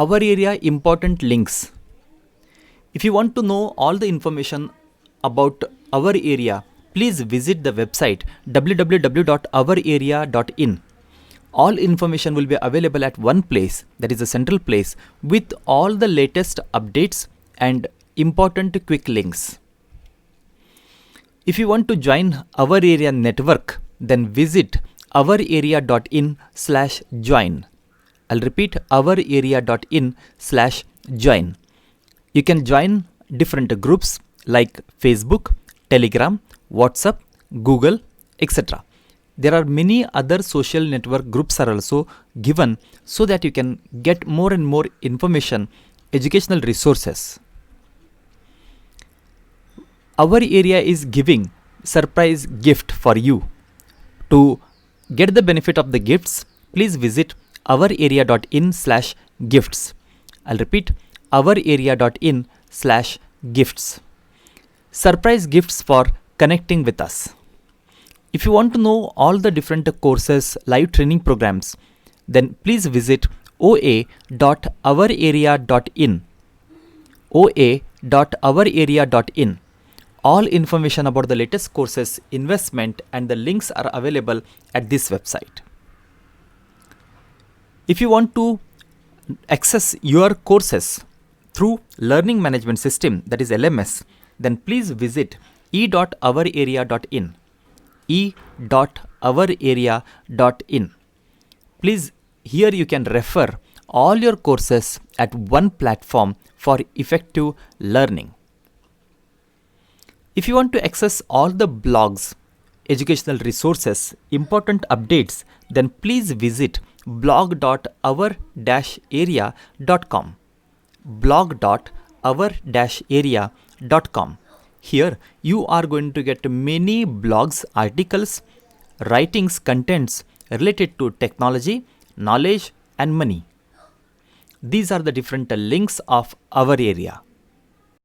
Our area important links. If you want to know all the information about our area, please visit the website www.ourarea.in. All information will be available at one place, that is a central place, with all the latest updates and important quick links. If you want to join our area network, then visit ourarea.in/join. I'll repeat, ourarea.in/join. You can join different groups like Facebook, Telegram, WhatsApp, Google, etc. There are many other social network groups are also given so that you can get more and more information, educational resources. Our area is giving surprise gift for you. To get the benefit of the gifts, please visit ourarea.in/gifts. I'll repeat, ourarea.in/gifts. Surprise gifts for connecting with us. If you want to know all the different courses, live training programs, then please visit oa.ourarea.in. oa.ourarea.in. All information about the latest courses, investment, and the links are available at this website. If you want to access your courses through Learning Management System, that is LMS, then please visit e.ourarea.in. e.ourarea.in. Please, here you can refer all your courses at one platform for effective learning. If you want to access all the blogs, educational resources, important updates, then please visit blog.our-area.com. blog.our-area.com. Here you are going to get many blogs, articles, writings, contents related to technology, knowledge, and money. These are the different links of our area.